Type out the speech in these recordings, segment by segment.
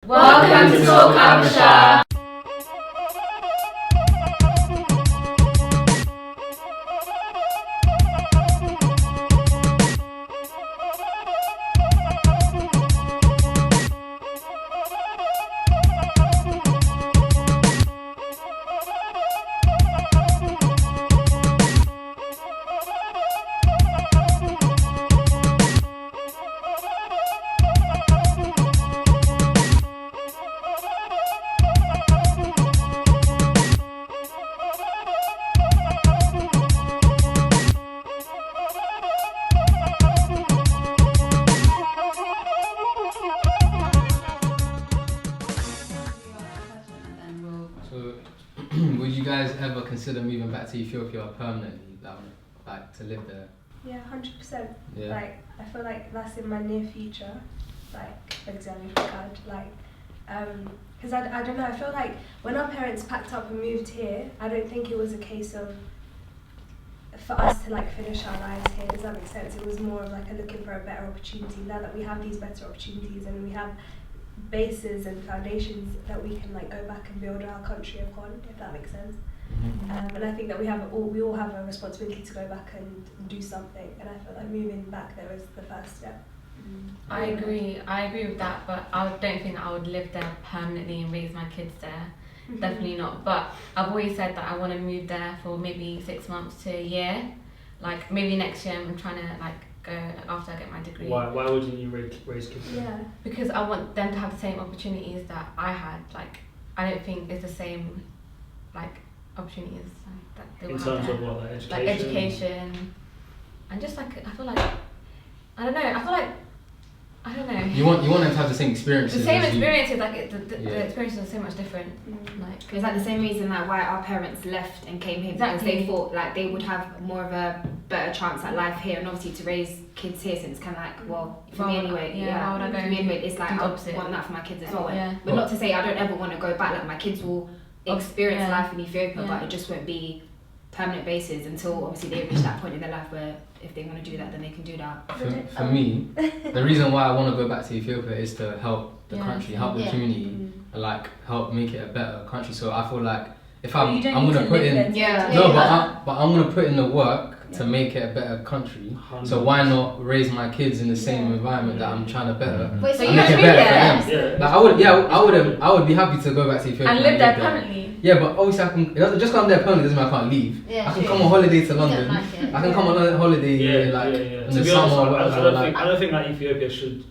Welcome to Talk Habesha. Would you guys ever consider moving back to Ethiopia permanently, like to live there? Yeah, 100%. Yeah. Like, I feel like that's in my near future. Like, because I don't know. I feel like when our parents packed up and moved here, I don't think it was a case of for us to like finish our lives here. Does that make sense? It was more of like a looking for a better opportunity. Now that we have these better opportunities and we have bases and foundations that we can like go back and build our country upon, if that makes sense. Mm-hmm. And I think that we all have a responsibility to go back and do something, and I feel like moving back there is the first step. I agree with that, but I don't think I would live there permanently and raise my kids there. Definitely not. But I've always said that I want to move there for maybe 6 months to a year. Like maybe next year I'm trying to like go after I get my degree. Why wouldn't you raise kids? Yeah. Because I want them to have the same opportunities that I had. Like I don't think it's the same like opportunities that they will In have terms there. of what, like education? Like education, and just like I feel like I don't know. You want them to have the same experiences. The same as you. experiences, like the experiences are so much different. Like Is that the same reason like why our parents left and came here? Because they thought like they would have more of a better chance at life here, and obviously to raise kids here, so it's kind of like, well, for me anyway, why would I go for me anyway, it's like I opposite. want that for my kids as well. Yeah. But not to say I don't ever want to go back. Like my kids will experience Yeah. life in Ethiopia, Yeah. but it just won't be permanent basis until obviously they reach that point in their life where if they want to do that, then they can do that. For me, the reason why I want to go back to Ethiopia is to help the Yeah. country, help the community, and like help make it a better country. So I feel like if I'm gonna gonna put in Yeah. but I'm gonna put in the work to make it a better country. So why not raise my kids in the same environment that I'm trying to better? Wait, so and you make don't it live better there? for them. Like I would be happy to go back to Ethiopia and live there permanently. Yeah, but obviously I can. It doesn't, just because I'm there permanently doesn't mean I can't leave. Yeah, I can come on holiday to London. like it. I can come on a holiday in To the be summer or honest, whatever. I don't think that Ethiopia should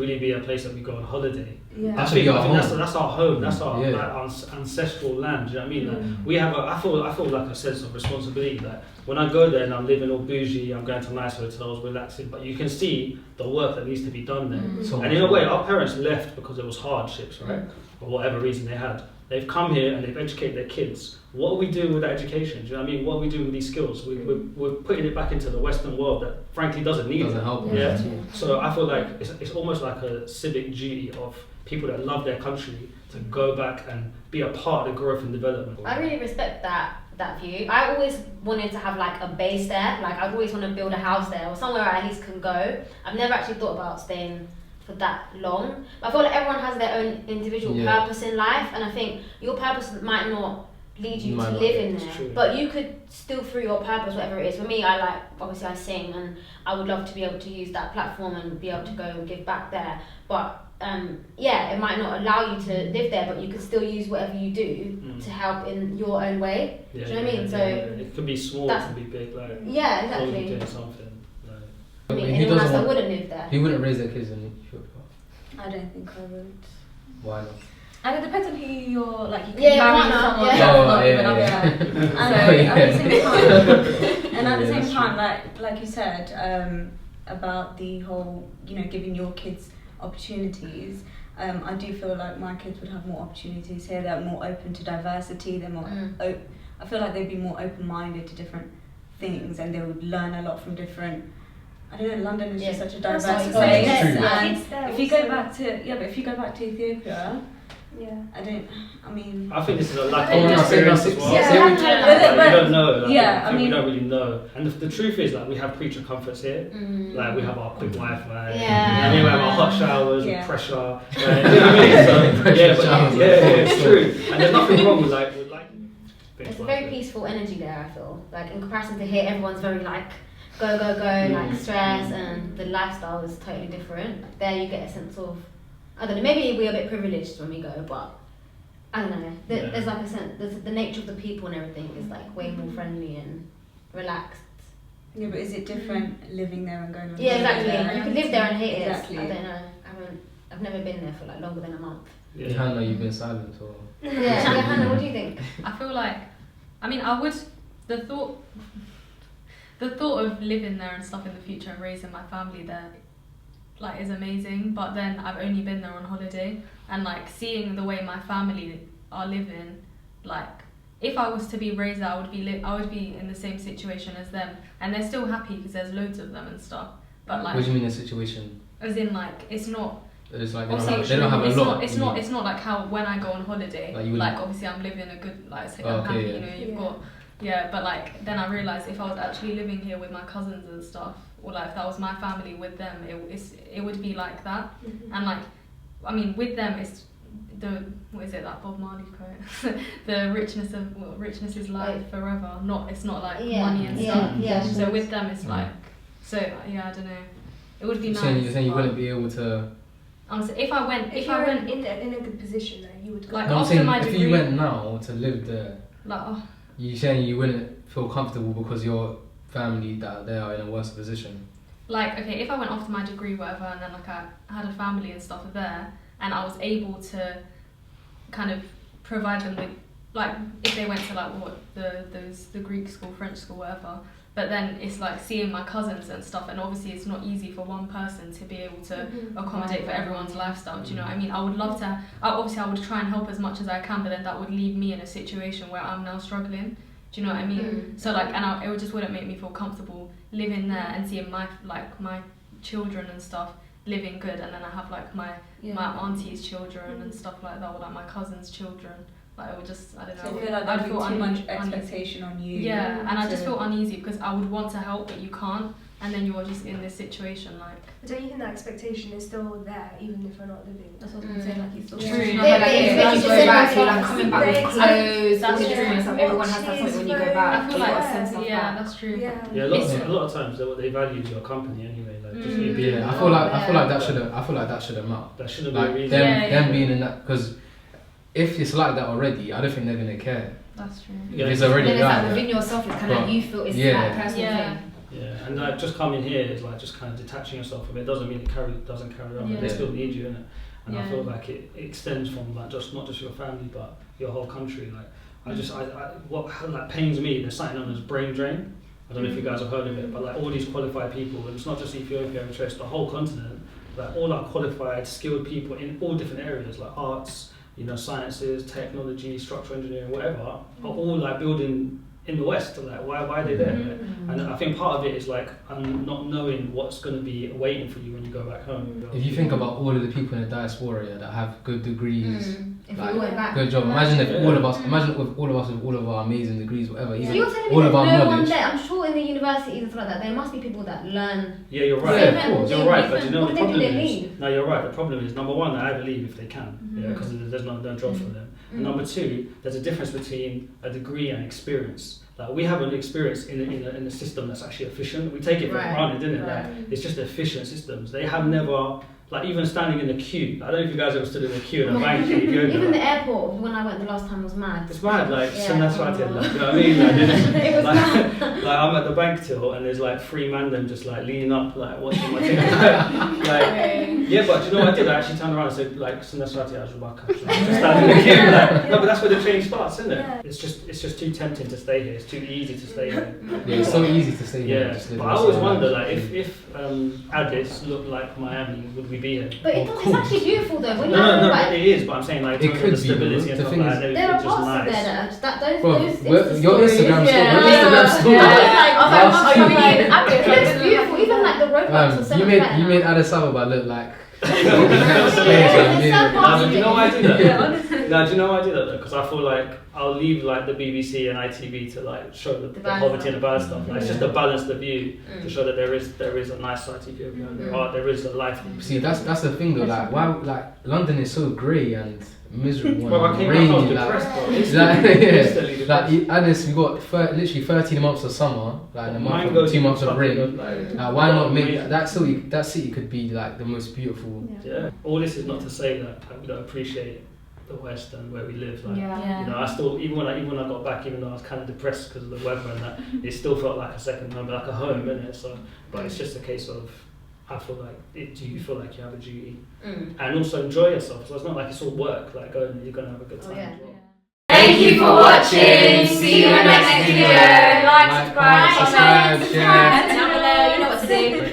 really be a place that we go on holiday. Yeah. That should be our home. That's our home. That's our Yeah. like, ancestral land. Do you know what I mean? Like, we have I feel like a sense of responsibility. That when I go there and I'm living all bougie, I'm going to nice hotels, relaxing. But you can see the work that needs to be done there. So And in a way, our parents left because it was hardships, right? For whatever reason they had. They've come here and they've educated their kids. What are we doing with that education? Do you know what I mean? What are we doing with these skills? We're putting it back into the Western world that frankly doesn't need doesn't it. help. Yeah. So I feel like it's almost like a civic duty of people that love their country to go back and be a part of the growth and development. I really respect that view. I always wanted to have like a base there. Like I'd always want to build a house there or somewhere I at least can go. I've never actually thought about staying for that long. But I feel like everyone has their own individual purpose in life, and I think your purpose might not lead you to live in there, but you could still through your purpose, whatever it is. For me, obviously I sing, and I would love to be able to use that platform and be able to go and give back there. But it might not allow you to live there, but you can still use whatever you do to help in your own way. Do you know what I mean? So it could be small, it could be big. Like exactly. doing something. I mean, anyone else that wouldn't live there. He wouldn't raise their kids in Ethiopia. I don't think I would. Why not? And it depends on who you're like. You can why marry not? someone Yeah. that's Oh, not yeah, even up yeah. there. And at the Yeah, same that's time, like you said, about the whole, giving your kids opportunities. I do feel like my kids would have more opportunities here. They're more open to diversity. They're more. I feel like they'd be more open-minded to different things, and they would learn a lot from different. I don't know. London is just such a diverse place. True. And if you go back to Ethiopia, Yeah. I mean. I think this is a lack Oh, of no, experience as well. Yeah. Like, you don't know. Like, Yeah, I I think mean- we don't really know. And the truth is, like, we have creature comforts here. Like, we have our quick Wi-Fi. Yeah. We have our hot showers Yeah. with pressure. You know what I mean? So, it's true. And there's nothing wrong with like. It's a very peaceful energy there, I feel. Like, in comparison to here, everyone's very like, go, go, go, like stress, and the lifestyle is totally different. Like, there you get a sense of, I don't know, maybe we're a bit privileged when we go, but I don't know. There's like a sense, the nature of the people and everything is like way more friendly and relaxed. Yeah, but is it different living there and going on? Yeah, holiday exactly. there? You could live there and hate Exactly. it. I don't know. I've never been there for like longer than a month. Yeah. Hannah, you've been silent, or Yeah, Hannah, what do you think? I feel like, I mean, I would, the thought of living there and stuff in the future and raising my family there, like, is amazing. But then I've only been there on holiday, and like seeing the way my family are living, like, if I was to be raised there, I would be in the same situation as them, and they're still happy because there's loads of them and stuff. But like, what do you mean the situation? as in like, it's not. It's like Obviously, they don't have a lot. It's not like how when I go on holiday. Like, you Like obviously I'm living a good, like, say I'm Okay, happy. yeah. You know, you've got, yeah. But like then I realized if I was actually living here with my cousins and stuff, or like if that was my family with them, it would be like that. And like, I mean, with them it's the, what is it, that Bob Marley quote? The richness is life forever. It's not like money and stuff. Yeah. So with them it's like, so yeah, I don't know. It would be You're nice. saying you but- wouldn't be able to. Honestly, if I went in a good position, though, you would go. Like, No, I'm after saying my if degree- you went now to live there, like, oh, you saying you wouldn't feel comfortable because your family that they are in a worse position. like, okay, if I went after my degree, whatever, and then like I had a family and stuff there, and I was able to kind of provide them with, like, if they went to like the Greek school, French school, whatever. But then it's like seeing my cousins and stuff, and obviously it's not easy for one person to be able to accommodate for everyone's lifestyle. Do you know what I mean? I would love to. I would try and help as much as I can, but then that would leave me in a situation where I'm now struggling. Do you know what I mean? So like, and it just wouldn't make me feel comfortable living there and seeing my children and stuff living good, and then I have like my auntie's children and stuff like that, or like my cousin's children. Like, it would just, I don't know. So I feel like there'd be too much expectation on you. Yeah, and I just feel uneasy because I would want to help, but you can't, and then you're just in this situation, like. But don't you think that expectation is still there, even if we're not living? That's what I'm saying. Like, you still. Yeah. True. Yeah, Like, but if it's you just go back, so you're like much coming back with fun. clothes, That's all the true. drinks, everyone has to have something when you go back. I feel like, Yeah. yeah, that's true. Yeah. Yeah, a lot of times they value your company anyway. Like, just you being Yeah, I feel like that shouldn't matter. That shouldn't Like be a them, reason. them being in that, because if it's like that already, I don't think they're gonna care. That's true. Yeah. If it's already Then it's like like within that. yourself, it's kind of But- like you feel it's yeah. that personal Yeah. thing. Yeah, and like just coming here is like just kind of detaching yourself from it. Doesn't mean it doesn't carry on. Yeah. They still need you, innit? And I Yeah. feel like it extends from like not just your family but your whole country. Like what like pains me, there's something known as brain drain. I don't know if you guys have heard of it, but like all these qualified people, and it's not just Ethiopia, Eritrea, it's the whole continent. Like all our qualified, skilled people in all different areas, like arts, sciences, technology, structural engineering, whatever, are all like building in the West. Like why are they there? Right? And I think part of it is like not knowing what's going to be waiting for you when you go back home. If you think about all of the people in the diaspora that have good degrees, If like, you went back. good job. Imagine if all of us with all of our amazing degrees, whatever. So Even you're telling me all there's of our no one knowledge. there? I'm sure in the universities and stuff like that, there must be people that learn. Yeah, you're right. Yeah, of course. You're right, but you know What the do they do? problem They is. leave? No, you're right. The problem is number one, I believe if they can, because there's no jobs for them. And number two, there's a difference between a degree and experience. Like we have an experience in a system that's actually efficient. We take it for granted, isn't it? Like it's just efficient systems. They have never. Like even standing in the queue, I don't know if you guys ever stood in the queue in a bank in Ethiopia. Even the airport when I went the last time was mad. It's mad, like, Yeah. so that's what I did, like, you know what I mean? Like, It was like I'm at the bank till, and there's like three man them just like leaning up, like watching my thing. Like, yeah, but you know what I did? I actually turned around and said, like, Sunaswati Ajubaka. Just standing in the queue, like, no, but that's where the change starts, isn't it? Yeah. It's just too tempting to stay here. It's too easy to stay here. Yeah, it's so easy to say. Yeah, but I always wonder, like, if Addis looked like Miami, would we be here? But it's actually beautiful though. When you No, like, it is. But I'm saying like It in terms could of the be, stability but and the stuff thing like is- that. there are Everything's just parts of nice. there that are just those Bro, your stories, Instagram story. yeah. Your Instagram story. I was like, you mean it looks beautiful. Even like the roadblocks are so You much made better. you made Addis Ababa look like No, do you know why I do that? Yeah, honestly. No, do you know why I do that though? Because I feel like I'll leave like the BBC and ITV to like show the bad poverty stuff. and the bad stuff. Like, it's just to balance the view Mm. to show that there is a nice side to Ethiopia. There is a life. See, that's the thing though. Like, why? Like, London is so grey and miserable Well, I and came back, I was rainy. depressed, Like, bro. like, Instantly depressed. like, honest, we got literally 13 months of summer, like in a Mine month, goes 2 months of fucking rain. good, like, Why not make amazing. that city could be like the most beautiful. Yeah. All this is not to say that we don't appreciate the West and where we live. Like, Yeah. you know, I still even when I got back, even though I was kind of depressed because of the weather and that, it still felt like a second home, like a home, innit? So, but it's just a case of I feel like do you feel like you have a duty and also enjoy yourself. So it's not like it's all work. Like you're gonna have a good time. yeah. As well. Thank you for watching. See you in the next video. Like, subscribe, comment, subscribe, share. Down below, you know what to do.